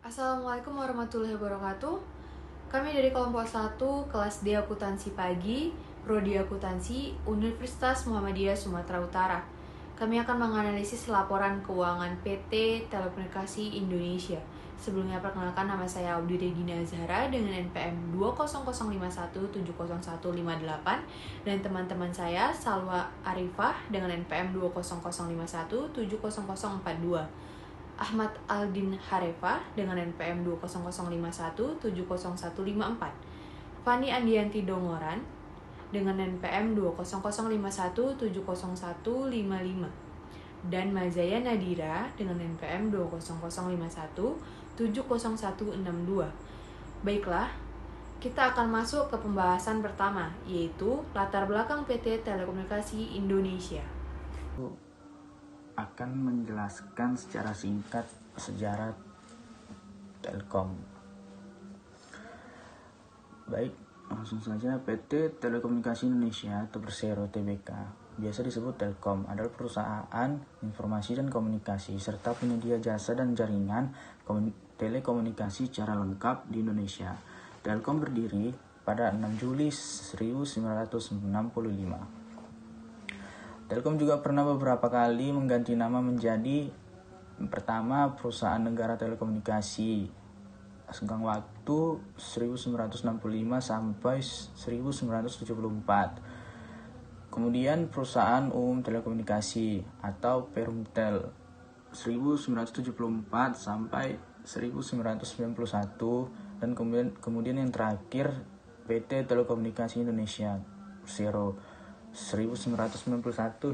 Assalamualaikum warahmatullahi wabarakatuh. Kami dari kelompok 1 kelas D Akuntansi Pagi, Prodi Akuntansi, Universitas Muhammadiyah Sumatera Utara. Kami akan menganalisis laporan keuangan PT Telekomunikasi Indonesia. Sebelumnya perkenalkan, nama saya Audi Regina Zahra dengan NPM 20051700158 dan teman-teman saya Salwa Arifah dengan NPM 20051700042. Ahmad Aldin Harefa dengan NPM 20051700154, Fani Andianti Dongoran dengan NPM 20051700155, dan Mazaya Nadira dengan NPM 20051700162. Baiklah, kita akan masuk ke pembahasan pertama, yaitu latar belakang PT Telekomunikasi Indonesia. Akan menjelaskan secara singkat sejarah Telkom. Baik, langsung saja. PT Telekomunikasi Indonesia atau Persero Tbk, biasa disebut Telkom, adalah perusahaan informasi dan komunikasi serta penyedia jasa dan jaringan telekomunikasi secara lengkap di Indonesia. Telkom berdiri pada 6 Juli 1965. Telkom juga pernah beberapa kali mengganti nama menjadi pertama perusahaan negara telekomunikasi senggang waktu 1965 sampai 1974. Kemudian perusahaan umum telekomunikasi atau Perumtel 1974 sampai 1991, dan kemudian yang terakhir PT Telekomunikasi Indonesia Persero 1991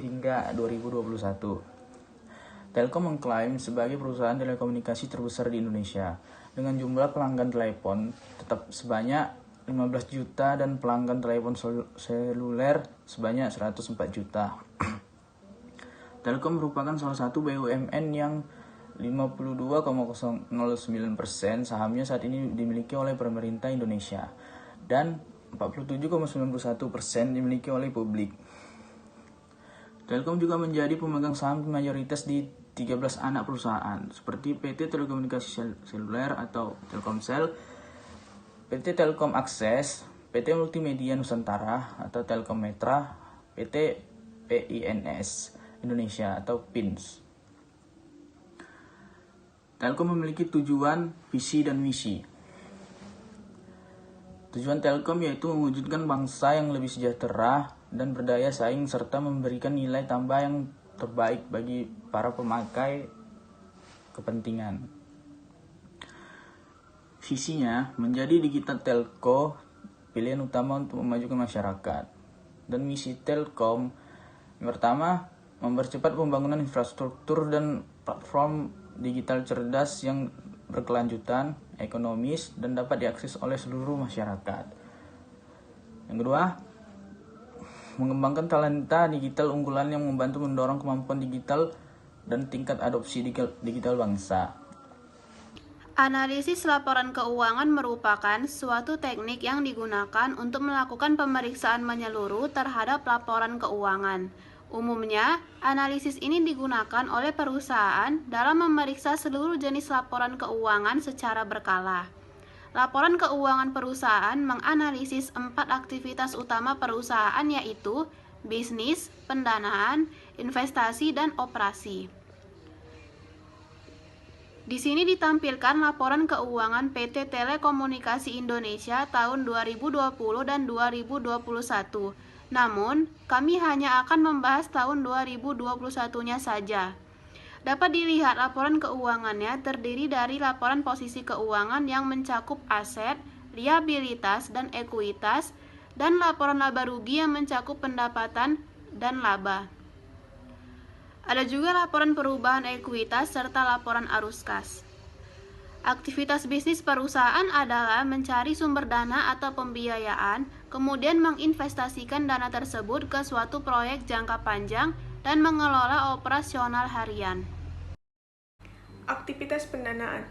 hingga 2021. Telkom mengklaim sebagai perusahaan telekomunikasi terbesar di Indonesia dengan jumlah pelanggan telepon tetap sebanyak 15 juta dan pelanggan telepon seluler sebanyak 104 juta. Telkom merupakan salah satu BUMN yang 52,09% sahamnya saat ini dimiliki oleh pemerintah Indonesia dan 47,91% dimiliki oleh publik. Telkom juga menjadi pemegang saham mayoritas di 13 anak perusahaan seperti PT Telekomunikasi Seluler atau Telkomsel, PT Telkom Akses, PT Multimedia Nusantara atau Telkometra, PT PINS Indonesia atau PINS. Telkom memiliki tujuan, visi, dan misi. Tujuan Telkom yaitu mewujudkan bangsa yang lebih sejahtera dan berdaya saing serta memberikan nilai tambah yang terbaik bagi para pemakai kepentingan. Visinya menjadi digital telco, pilihan utama untuk memajukan masyarakat. Dan misi Telkom yang pertama, mempercepat pembangunan infrastruktur dan platform digital cerdas yang berkelanjutan, ekonomis, dan dapat diakses oleh seluruh masyarakat. Yang kedua, mengembangkan talenta digital unggulan yang membantu mendorong kemampuan digital dan tingkat adopsi digital bangsa. Analisis laporan keuangan merupakan suatu teknik yang digunakan untuk melakukan pemeriksaan menyeluruh terhadap laporan keuangan. Umumnya, analisis ini digunakan oleh perusahaan dalam memeriksa seluruh jenis laporan keuangan secara berkala. Laporan keuangan perusahaan menganalisis 4 aktivitas utama perusahaan, yaitu bisnis, pendanaan, investasi, dan operasi. Di sini ditampilkan laporan keuangan PT Telekomunikasi Indonesia tahun 2020 dan 2021. Namun, kami hanya akan membahas tahun 2021-nya saja. Dapat dilihat laporan keuangannya terdiri dari laporan posisi keuangan yang mencakup aset, liabilitas, dan ekuitas, dan laporan laba rugi yang mencakup pendapatan dan laba. Ada juga laporan perubahan ekuitas serta laporan arus kas. Aktivitas bisnis perusahaan adalah mencari sumber dana atau pembiayaan, kemudian menginvestasikan dana tersebut ke suatu proyek jangka panjang dan mengelola operasional harian. Aktivitas pendanaan.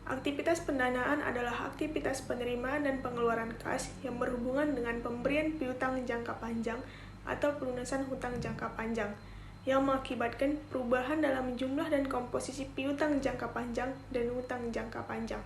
Aktivitas pendanaan adalah aktivitas penerimaan dan pengeluaran kas yang berhubungan dengan pemberian piutang jangka panjang atau pelunasan hutang jangka panjang. yang mengakibatkan perubahan dalam jumlah dan komposisi piutang jangka panjang dan hutang jangka panjang.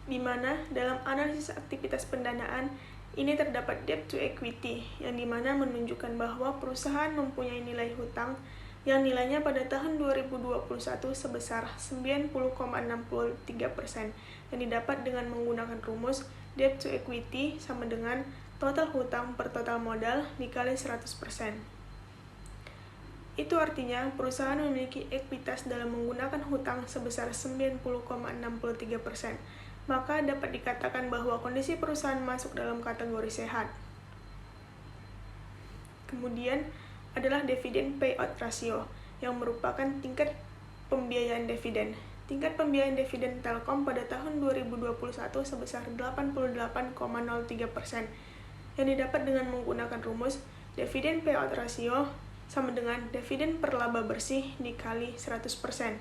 Di mana dalam analisis aktivitas pendanaan ini terdapat debt to equity, yang dimana menunjukkan bahwa perusahaan mempunyai nilai hutang yang nilainya pada tahun 2021 sebesar 90,63%, yang didapat dengan menggunakan rumus debt to equity sama dengan total hutang per total modal dikali 100%. Itu artinya perusahaan memiliki ekuitas dalam menggunakan hutang sebesar 90,63%. Maka dapat dikatakan bahwa kondisi perusahaan masuk dalam kategori sehat. Kemudian adalah dividen payout ratio, yang merupakan tingkat pembiayaan dividen. Tingkat pembiayaan dividen Telkom pada tahun 2021 sebesar 88,03%, yang didapat dengan menggunakan rumus dividen payout ratio sama dengan dividen per laba bersih dikali 100%.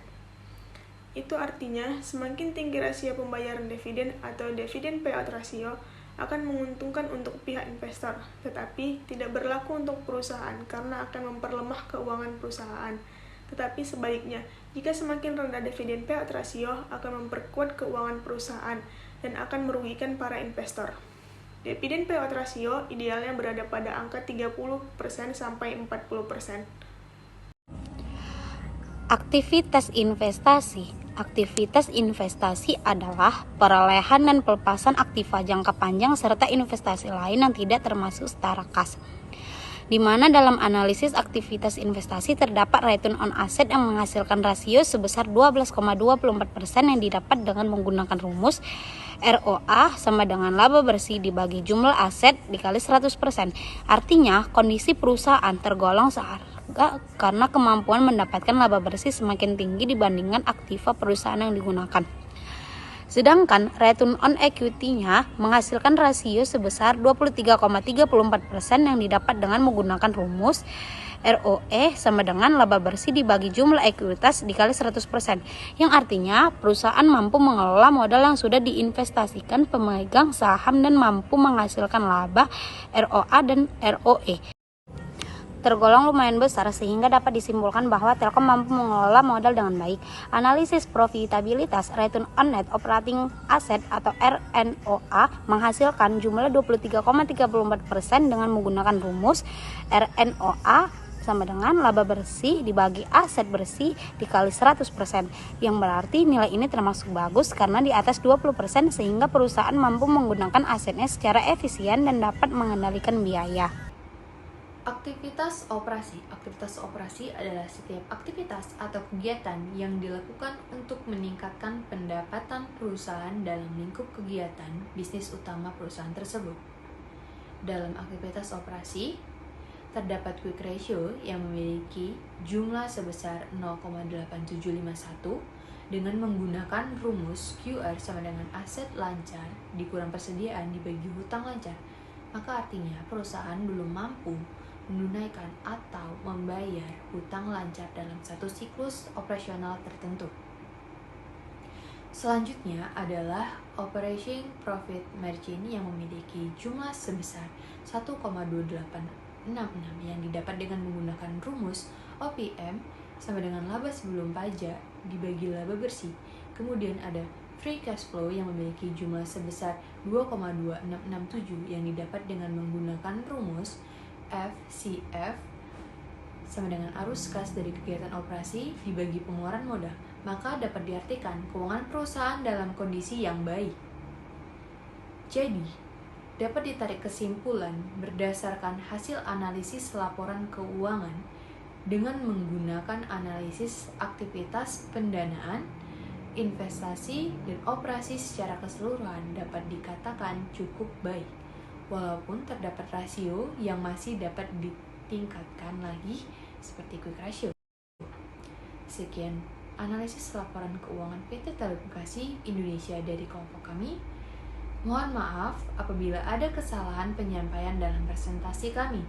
Itu artinya semakin tinggi rasio pembayaran dividen atau dividen payout ratio akan menguntungkan untuk pihak investor, tetapi tidak berlaku untuk perusahaan karena akan memperlemah keuangan perusahaan. Tetapi sebaliknya, jika semakin rendah dividen payout ratio akan memperkuat keuangan perusahaan dan akan merugikan para investor. Dividen payout ratio idealnya berada pada angka 30% sampai 40%. Aktivitas investasi. Aktivitas investasi adalah perolehan dan pelepasan aktiva jangka panjang serta investasi lain yang tidak termasuk setara kas. Di mana dalam analisis aktivitas investasi terdapat return on asset yang menghasilkan rasio sebesar 12,24% yang didapat dengan menggunakan rumus ROA sama dengan laba bersih dibagi jumlah aset dikali 100%. Artinya kondisi perusahaan tergolong seharga karena kemampuan mendapatkan laba bersih semakin tinggi dibandingkan aktiva perusahaan yang digunakan. Sedangkan return on equity-nya menghasilkan rasio sebesar 23,34% yang didapat dengan menggunakan rumus ROE sama dengan laba bersih dibagi jumlah ekuitas dikali 100%, yang artinya perusahaan mampu mengelola modal yang sudah diinvestasikan pemegang saham dan mampu menghasilkan laba ROA dan ROE tergolong lumayan besar sehingga dapat disimpulkan bahwa Telkom mampu mengelola modal dengan baik. Analisis profitabilitas return on net operating asset atau RNOA menghasilkan jumlah 23,34% dengan menggunakan rumus RNOA sama dengan laba bersih dibagi aset bersih dikali 100%, yang berarti nilai ini termasuk bagus karena di atas 20% sehingga perusahaan mampu menggunakan asetnya secara efisien dan dapat mengendalikan biaya. Aktivitas operasi. Aktivitas operasi adalah setiap aktivitas atau kegiatan yang dilakukan untuk meningkatkan pendapatan perusahaan dalam lingkup kegiatan bisnis utama perusahaan tersebut. Dalam aktivitas operasi, terdapat quick ratio yang memiliki jumlah sebesar 0,8751 dengan menggunakan rumus QR sama dengan aset lancar dikurang persediaan dibagi hutang lancar. Maka artinya perusahaan belum mampu menunaikan atau membayar hutang lancar dalam satu siklus operasional tertentu. Selanjutnya adalah operating profit margin yang memiliki jumlah sebesar 1,2866 yang didapat dengan menggunakan rumus OPM sama dengan laba sebelum pajak dibagi laba bersih. Kemudian ada free cash flow yang memiliki jumlah sebesar 2,2667 yang didapat dengan menggunakan rumus FCF sama dengan arus kas dari kegiatan operasi dibagi pengeluaran modal. Maka dapat diartikan keuangan perusahaan dalam kondisi yang baik. Jadi, dapat ditarik kesimpulan berdasarkan hasil analisis laporan keuangan dengan menggunakan analisis aktivitas pendanaan, investasi, dan operasi secara keseluruhan dapat dikatakan cukup baik. Walaupun terdapat rasio yang masih dapat ditingkatkan lagi seperti quick ratio. Sekian analisis laporan keuangan PT Telekomunikasi Indonesia dari kelompok kami. Mohon maaf apabila ada kesalahan penyampaian dalam presentasi kami.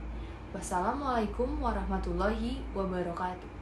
Wassalamualaikum warahmatullahi wabarakatuh.